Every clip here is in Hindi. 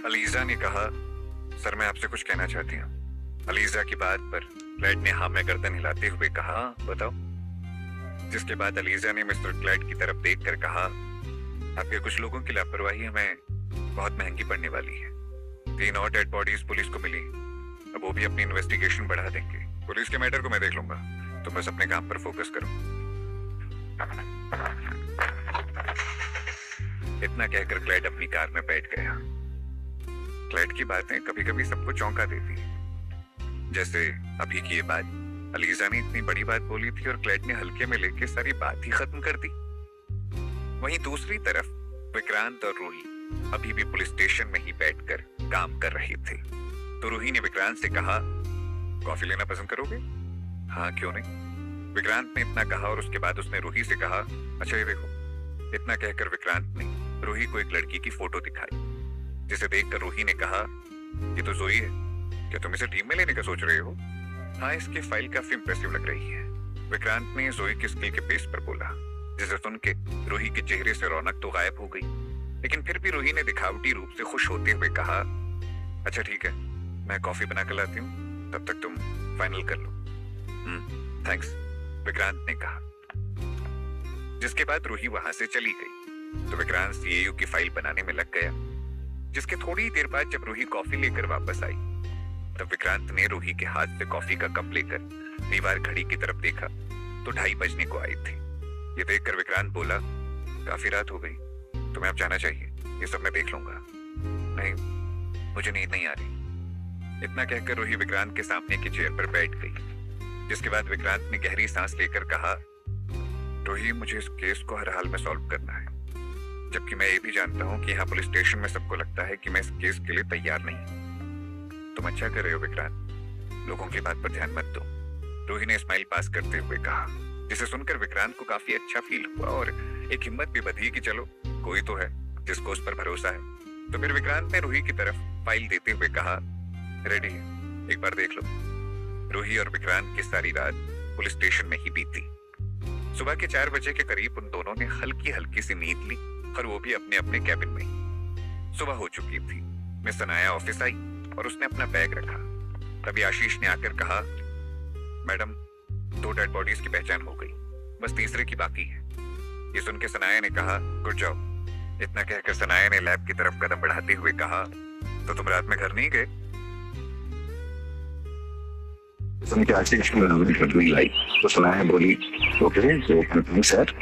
अलीजा ने कहा, सर मैं आपसे कुछ कहना चाहती हूँ। अलीजा की बात पर क्लैड ने हाँ में गर्दन हिलाते हुए कहा, बताओ। जिसके बाद अलीजा ने मिस्टर क्लैड की तरफ देखकर कहा, आपके कुछ लोगों की लापरवाही हमें बहुत महंगी पड़ने वाली है। 3 और डेड बॉडीज पुलिस को मिली, अब वो भी अपनी इन्वेस्टिगेशन बढ़ा देंगे। पुलिस के मैटर को मैं देख लूंगा, तुम बस अपने काम पर फोकस करो। इतना कहकर क्लैड अपनी कार में बैठ गया। क्लैड की बातें कभी कभी सबको चौंका देती है। जैसे अभी की ये बात, अलीजा ने इतनी बड़ी बात बोली थी और क्लैड ने हल्के में लेके सारी बात ही खत्म कर दी। वहीं दूसरी तरफ विक्रांत और रूही अभी भी पुलिस स्टेशन में ही बैठकर काम कर रहे थे। तो रूही ने विक्रांत से कहा, कॉफी लेना पसंद करोगे? हाँ क्यों नहीं, विक्रांत ने इतना कहा और उसके बाद उसने रूही से कहा, अच्छा ये देखो। इतना कहकर विक्रांत ने रूही को एक लड़की की फोटो दिखाई, जिसे देखकर रूही ने कहा, ये तो जोई है, क्या तुम इसे टीम में लेने का सोच रहे हो? हाँ, इसकी फाइल काफी इंप्रेसिव लग रही है, विक्रांत ने जोई की स्किल के बेस पर बोला, जिसे सुन के रूही के चेहरे से रौनक तो गायब हो गई, लेकिन फिर भी रूही ने दिखावटी रूप से खुश होते हुए कहा, अच्छा ठीक है, मैं कॉफी बना कर लाती हूँ, तब तक तुम फाइनल कर लो। थैंक्स, विक्रांत ने कहा। जिसके बाद रूही वहां से चली गई तो विक्रांत सीएयू की फाइल बनाने में लग गया। जिसके थोड़ी देर बाद जब रूही कॉफी लेकर वापस आई तब विक्रांत ने रूही के हाथ से कॉफी का कप लेकर दीवार घड़ी की तरफ देखा तो 2:30 बजने को आई थी। ये देखकर विक्रांत बोला, काफी रात हो गई, तुम्हें अब जाना चाहिए, ये सब मैं देख लूंगा। नहीं, मुझे नींद नहीं आ रही। इतना कहकर रूही विक्रांत के सामने की चेयर पर बैठ गई। जिसके बाद विक्रांत ने गहरी सांस लेकर कहा, रूही मुझे इस केस को हर हाल में सॉल्व करना है, जबकि मैं ये भी जानता हूँ कि यहाँ पुलिस स्टेशन में सबको लगता है कि मैं इस केस के लिए तैयार नहीं। तुम अच्छा कर रहे हो विक्रांत, लोगों की बात पर ध्यान मत दो, रूही ने स्माइल पास करते हुए कहा। जिसे सुनकर विक्रांत को काफी अच्छा फील हुआ और एक हिम्मत भी बधी कि चलो कोई तो है जिसको उस पर भरोसा है। तो फिर विक्रांत ने रूही की तरफ फाइल देते हुए कहा, रेडी है, एक बार देख लो। रूही और विक्रांत की सारी रात पुलिस स्टेशन में ही बीती। सुबह के 4 बजे के करीब उन दोनों ने हल्की हल्की सी नींद ली और वो भी अपने अपने कैबिन में ही। सुबह हो चुकी थी। मिस अनाया ऑफिस आई और उसने अपना बैग रखा। तभी आशीष ने आकर कहा, मैडम 2 डेड बॉडीज की पहचान हो गई, बस तीसरे की बाकी है। ये सुन के सनाया ने कहा, गुड जॉब। इतना कहकर सनाया ने लैब की तरफ कदम बढ़ाते हुए कहा, तो तुम रात में घर नहीं गए? सुन के आशीष को लाई तो सनाया बोली, ओके सर।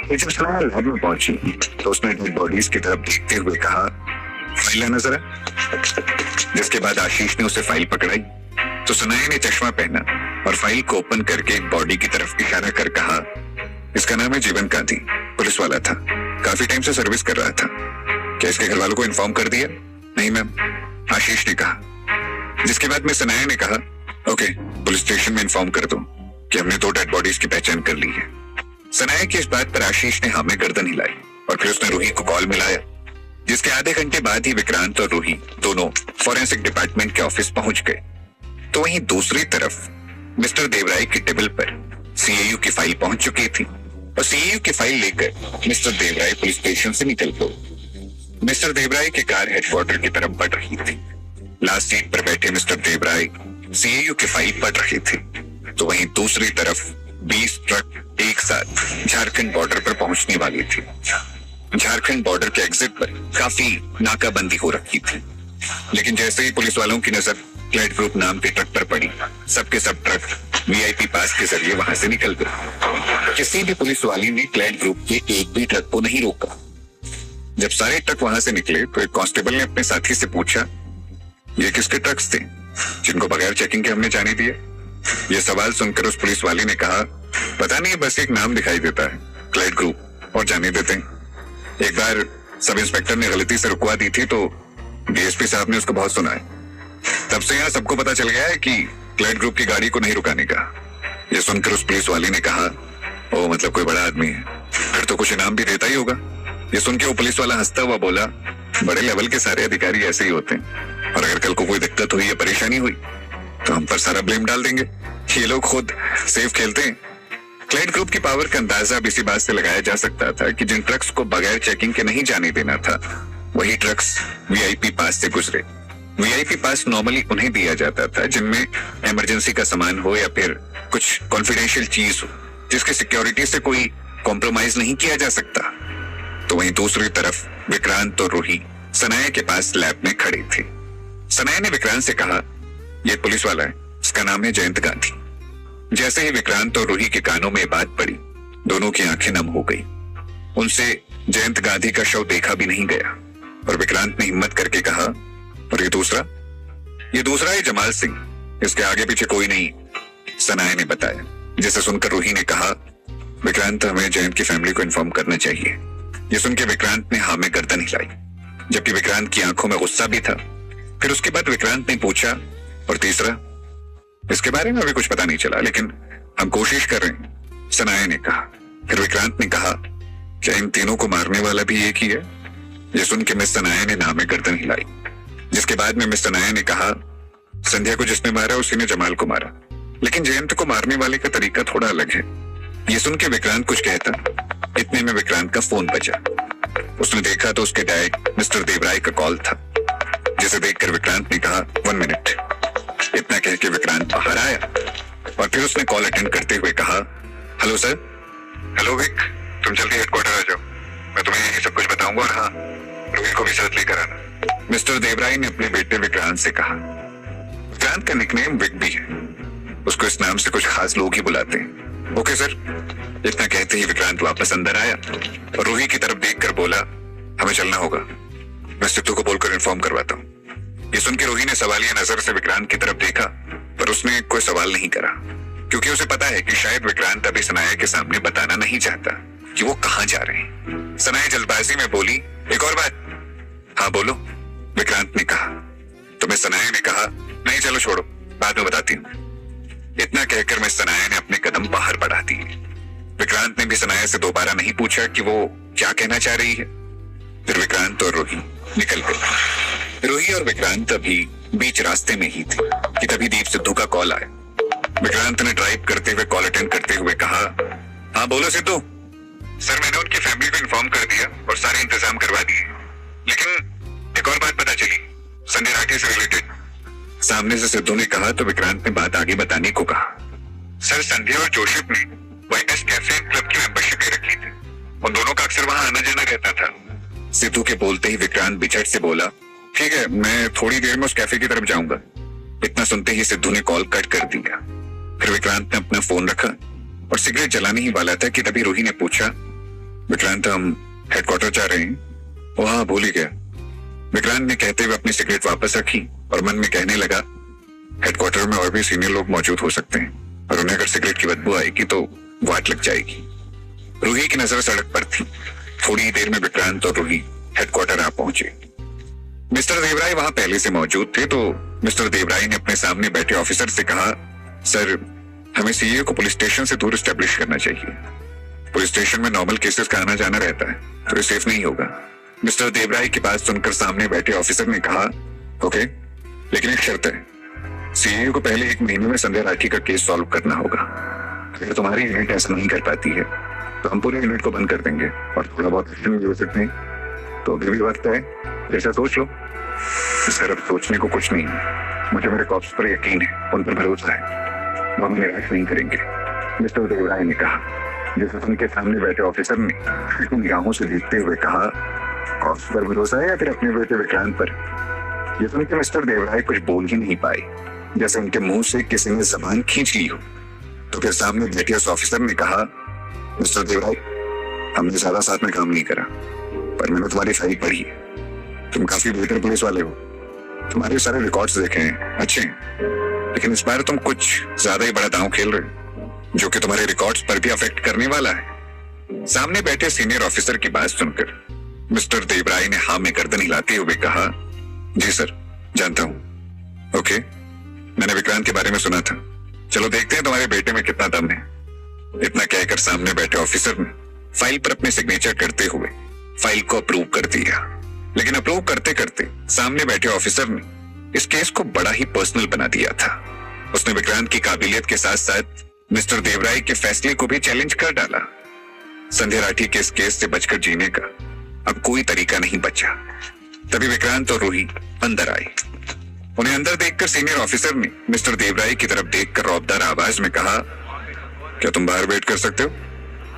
जब सनाया लैब में पहुंची तो उसने डेड बॉडीज की तरफ देखते हुए कहा, फाइल है नजर है। जिसके बाद आशीष ने उसे फाइल पकड़ाई तो सनाया ने चश्मा पहना और फाइल को ओपन करके एक बॉडी की तरफ इशारा कर कहा, इसका नाम है जीवन गांधी, पुलिस वाला था, काफी टाइम से सर्विस कर रहा था। क्या इसके घर वालों को इन्फॉर्म कर दिया? नहीं मैम, आशीष ने कहा। जिसके बाद में सनाया ने कहा, ओके, पुलिस स्टेशन में इन्फॉर्म कर दो कि हमने 2 डेड बॉडीज की पहचान कर ली है। सनाया की इस बात पर आशीष ने हाँ में गर्दन हिलाई और फिर उसने रूही को कॉल मिलाया। जिसके आधे घंटे बाद ही विक्रांत और रूही दोनों फॉरेंसिक डिपार्टमेंट के ऑफिस पहुंच गए। तो वहीं दूसरी तरफ मिस्टर देवराय की टेबल पर सीएयू की फाइल पहुंच चुकी थी और सीएयू की फाइल लेकर मिस्टर देवराय पुलिस स्टेशन से निकल गए। मिस्टर देवराय की कार हेडक्वार्टर की तरफ बढ़ रही थी। लास्ट सीट पर बैठे मिस्टर देवराय सीएयू की फाइल पढ़ रहे थे। तो वहीं दूसरी तरफ 20 ट्रक एक साथ झारखंड बॉर्डर पर पहुंचने वाली थी। झारखंड बॉर्डर के एग्जिट पर काफी नाकाबंदी हो रखी थी, लेकिन जैसे ही पुलिस वालों की नजर क्लैड ग्रुप नाम के ट्रक पर पड़ी, सबके सब ट्रक वीआईपी पास के जरिए वहां से निकल गए। किसी भी पुलिस वाले ने क्लैड ग्रुप के एक भी ट्रक को नहीं रोका। जब सारे ट्रक वहां से निकले तो एक कांस्टेबल ने अपने साथी से पूछा, ये किसके ट्रक्स थे जिनको बगैर चेकिंग के हमने जाने दिए? ये सवाल सुनकर उस पुलिस वाले ने कहा, पता नहीं, बस एक नाम दिखाई देता है, क्लैड ग्रुप, और जाने देते हैं। एक बार सब इंस्पेक्टर ने गलती से रुकवा दी थी तो डीएसपी साहब ने उसको बहुत सुनाया। तब से यहाँ सबको पता चल गया है कि क्लैड ग्रुप की गाड़ी को नहीं रुकाने का। ये सुनकर उस पुलिस वाले ने कहा, ओ मतलब कोई बड़ा आदमी है, फिर तो कुछ इनाम भी देता ही होगा। ये सुन के वो पुलिस वाला हंसता हुआ बोला, बड़े लेवल के सारे अधिकारी ऐसे ही होते हैं, और अगर कल को कोई दिक्कत हुई या परेशानी हुई तो हम पर सारा ब्लेम डाल देंगे। ये लोग खुद सेफ खेलते हैं। क्लैड ग्रुप की पावर का अंदाजा अब इसी बात से लगाया जा सकता था कि जिन ट्रक्स को बगैर चेकिंग के नहीं जाने देना था वही ड्रग्स वीआईपी पास से गुजरे। वीआईपी पास नॉर्मली उन्हें दिया जाता था जिनमें इमरजेंसी का सामान हो या फिर कुछ कॉन्फिडेंशियल चीज हो जिसकी सिक्योरिटी से कोई कॉम्प्रोमाइज नहीं किया जा सकता। तो वहीं दूसरी तरफ विक्रांत और रूही सनाया के पास लैब में खड़े थे। सनाया ने विक्रांत से कहा, यह पुलिस वाला है, इसका नाम है जयंत गांधी। जैसे ही विक्रांत और रूही के कानों में बात पड़ी, दोनों की आंखें नम हो गई। उनसे जयंत गांधी का शव देखा भी नहीं गया। और विक्रांत ने हिम्मत करके कहा, और ये दूसरा है जमाल सिंह, इसके आगे पीछे कोई नहीं। सनाया ने बताया। जिसे सुनकर रूही ने कहा, विक्रांत हमें जयंत की फैमिली को इन्फॉर्म करना चाहिए। ये सुन के विक्रांत ने हाँ में गर्दन हिलाई, जबकि विक्रांत की आंखों में गुस्सा भी था। फिर उसके बाद विक्रांत ने पूछा, और तीसरा? इसके बारे में अभी कुछ पता नहीं चला, लेकिन हम कोशिश कर रहे हैं, सनाया ने कहा। फिर विक्रांत ने कहा, क्या इन तीनों को मारने वाला भी एक ही है? यह सुन के मिस सनाया ने नाम में गर्दन हिलाई, जिसके बाद में मिस सनाया ने कहा, संध्या को जिसने मारा उसी ने जमाल को मारा, लेकिन जयंत को मारने वाले का तरीका थोड़ा अलग है। यह सुन के विक्रांत कुछ कहता, इतने में विक्रांत का फोन बजा। उसने देखा तो उसके डैड मिस्टर देवराय का कॉल था, जिसे देखकर विक्रांत ने कहा, 1 मिनट। इतना कह के विक्रांत बाहर आया और फिर उसने कॉल अटेंड करते हुए कहा, हेलो सर। हेलो विक, तुम जल्दी हेडक्वार्टर आ जाओ, मैं तुम्हें यही सब कुछ बताऊंगा, और हाँ, रूही को भी साथ लेकर आना, मिस्टर देवराय ने अपने बेटे विक्रांत से कहा। विक्रांत का निकनेम विक भी है, उसको इस नाम से कुछ खास लोग ही बुलाते हैं। Okay sir. इतना कहते ही विक्रांत वापस अंदर आया और रूही की तरफ देखकर बोला, हमें चलना होगा, मैं सिद्धू को बोलकर इन्फॉर्म करवाता हूँ। ये सुन के रूही ने सवालिया नजर से विक्रांत की तरफ देखा, पर उसने कोई सवाल नहीं करा, क्योंकि उसे पता है कि शायद विक्रांत अभी सनाया के सामने बताना नहीं चाहता कि वो कहाँ जा रहे हैं। सनाया जल्दबाजी में बोली, एक और बात। हाँ बोलो, विक्रांत ने कहा। तो मिस सनाया ने कहा, नहीं चलो छोड़ो, बाद में बताती हूँ। इतना कहकर मिस सनाया ने अपने कदम बाहर बढ़ा दिए। विक्रांत ने भी सनाया से दोबारा नहीं पूछा कि वो क्या कहना चाह रही है। फिर विक्रांत और रूही निकल गए। रूही और विक्रांत अभी बीच रास्ते में ही थे कि तभी दीप सिद्धू का कॉल आया। विक्रांत ने ड्राइव करते हुए कॉल अटेंड करते हुए कहा, हाँ बोलो सिद्धू। सर मैंने उनकी फैमिली को इन्फॉर्म कर दिया और सारे इंतजाम करवा दिए, लेकिन एक और बात पता चली, संजय राठी से रिलेटेड। सामने से सिद्धू ने कहा तो विक्रांत ने बात आगे बताने को कहा। सर संध्या और जोशिप ने वाइटनेस कैफे क्लब की मेंबरशिप ले रखी थी, उन दोनों का अक्सर वहां आना जाना रहता था। सिद्धू के बोलते ही विक्रांत बिछट से बोला, ठीक है, मैं थोड़ी देर में उस कैफे की तरफ जाऊंगा। इतना सुनते ही सिद्धू ने कॉल कट कर दिया। फिर विक्रांत ने अपना फोन रखा और सिगरेट जलाने ही वाला था कि तभी रूही ने पूछा, विक्रांत हम हेडक्वार्टर जा रहे हैं? ओ हाँ, भूल ही गया। विक्रांत ने कहते हुए अपनी सिगरेट वापस रखी और मन में कहने लगा, हेडक्वार्टर में और भी सीनियर लोग मौजूद हो सकते हैं और उन्हें अगर सिगरेट की बदबू आएगी तो वाट लग जाएगी। रूही की नजर सड़क पर थी। थोड़ी ही देर में विक्रांत और रूही हेडक्वार्टर आ पहुंचे। मिस्टर देवराय वहां पहले से मौजूद थे, तो मिस्टर देवराय ने अपने सामने बैठे ऑफिसर से कहा, सर हमें सीए को पुलिस स्टेशन से दूर एस्टेब्लिश करना चाहिए। पुलिस स्टेशन में नॉर्मल केसेस का आना जाना रहता है, तो ये सेफ नहीं होगा। मिस्टर देवराय की बात सुनकर सामने बैठे ऑफिसर ने कहा, ओके, लेकिन एक शर्त है, सीए को पहले 1 महीने में संध्या राठी का केस सॉल्व करना होगा। अगर तुम्हारी यूनिट ऐसा नहीं कर पाती है तो हम पूरे यूनिट को बंद कर देंगे और थोड़ा बहुत एक्शन भी हो सकते हैं। तो अभी भी वक्त है, जैसा सोच लो। सर अब सोचने को कुछ नहीं है, मुझे मेरे कॉप्स पर यकीन है, उन पर भरोसा है, वो हमें निराश नहीं करेंगे, मिस्टर देवराय ने कहा। जिसे उनके सामने बैठे ऑफिसर ने निगाहों से देखते हुए कहा, कॉप्स पर भरोसा है या फिर अपने बेटे विक्रांत पर? ये सुन के मिस्टर देवराय कुछ बोल ही नहीं पाए, जैसे उनके मुंह से किसी ने जबान खींच ली हो। तो फिर सामने बैठे उस ऑफिसर ने कहा, मिस्टर देवराय, हमने ज्यादा साथ में काम नहीं करा, पर मैंने तुम्हारी फाइल पढ़ी है। तुम काफी बेहतर पुलिस वाले हो, तुम्हारे सारे रिकॉर्ड्स देखे हैं, अच्छे हैं, लेकिन इस बार तुम कुछ ज्यादा ही बड़ा दांव खेल रहे हो, जो कि तुम्हारे रिकॉर्ड्स पर भी अफेक्ट करने वाला है। सामने बैठे सीनियर ऑफिसर की बात सुनकर मिस्टर देवराय ने हाँ में गर्दन हिलाते हुए कहा, जी सर, जानता हूं। ओके, मैंने विक्रांत के बारे में सुना था, चलो देखते हैं तुम्हारे बेटे में कितना दम है। इतना कहकर सामने बैठे ऑफिसर ने फाइल पर अपने सिग्नेचर करते हुए फाइल को अप्रूव कर दिया। लेकिन अप्रूव करते करते सामने बैठे ऑफिसर ने इस केस को बड़ा ही पर्सनल बना दिया था। उसने विक्रांत की काबिलियत के साथ साथ मिस्टर देवराय के फैसले को भी चैलेंज कर डाला। संध्या राठी के इस केस से बचकर जीने का अब कोई तरीका नहीं बचा। तभी विक्रांत और रूही अंदर आए। उन्हें अंदर देखकर सीनियर ऑफिसर ने मिस्टर देवराय की तरफ देखकर रौबदार आवाज में कहा, क्या तुम बाहर वेट कर सकते हो?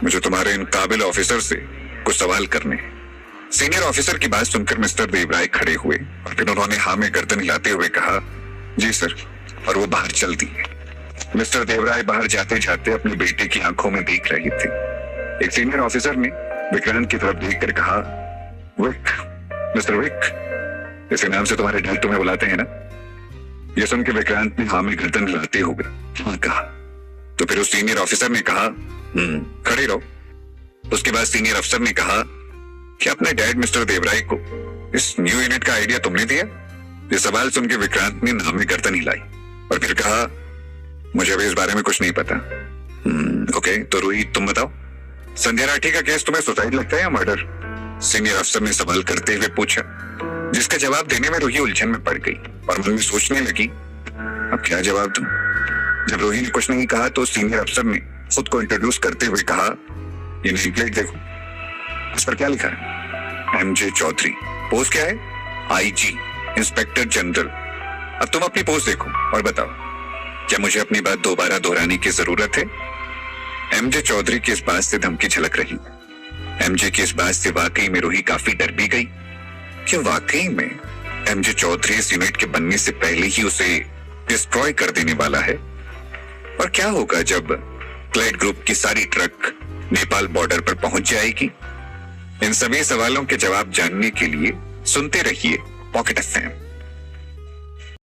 मुझे तुम्हारे इन काबिल ऑफिसर से कुछ सवाल करने हैं। सीनियर ऑफिसर की बात सुनकर मिस्टर देवराय खड़े हुए और फिर उन्होंने हाँ में गर्दन हिलाते हुए कहा, जी सर, और वो बाहर चल दिए। मिस्टर देवराय बाहर जाते जाते अपने बेटे की आंखों में देख रहे थे। एक सीनियर ऑफिसर ने विक्रांत की तरफ देखकर कहा, विक, मिस्टर विक, इसी नाम से तुम्हारे डैड तुम्हें बुलाते हैं ना? यह सुन के विक्रांत ने हाँ में गर्दन हिलाते हुए हाँ कहा। तो फिर उस सीनियर ऑफिसर ने कहा, खड़े रहो। उसके बाद सीनियर अफसर ने कहा कि अपने डैड मिस्टर देवराय को इस न्यू यूनिट का आइडिया तुमने दिया? ये सवाल सुन के विक्रांत ने नाम में गर्दन हिलाई और फिर कहा, मुझे अभी इस बारे में कुछ नहीं पता। ओके, तो रूही तुम बताओ, संध्या राठी का केस तुम्हें सुसाइड लगता है या मर्डर? सीनियर अफसर ने सवाल करते हुए पूछा, जिसका जवाब देने में रूही उलझन में पड़ गई और मन में सोचने लगी, अब क्या जवाब दूं? जब रूही ने कुछ नहीं कहा तो सीनियर अफसर ने खुद को इंट्रोड्यूस करते हुए कहा, ये नेम प्लेट देखो, इस पर क्या लिखा है? एमजे चौधरी। पोस्ट क्या है? IG, inspector general. अब तुम अपनी पोस्ट देखो और बताओ, क्या मुझे अपनी बात दोबारा दोहराने की जरूरत है? एमजे चौधरी की इस बात से धमकी झलक रही। एमजे की इस बात से वाकई में रूही काफी डर भी गई कि वाकई में एमजे चौधरी इस यूनिट के बनने से पहले ही उसे डिस्ट्रॉय कर देने वाला है। और क्या होगा जब क्लाइड ग्रुप की सारी ट्रक नेपाल बॉर्डर पर पहुंच जाएगी? इन सभी सवालों के जवाब जानने के लिए सुनते रहिए पॉकेट एफएम।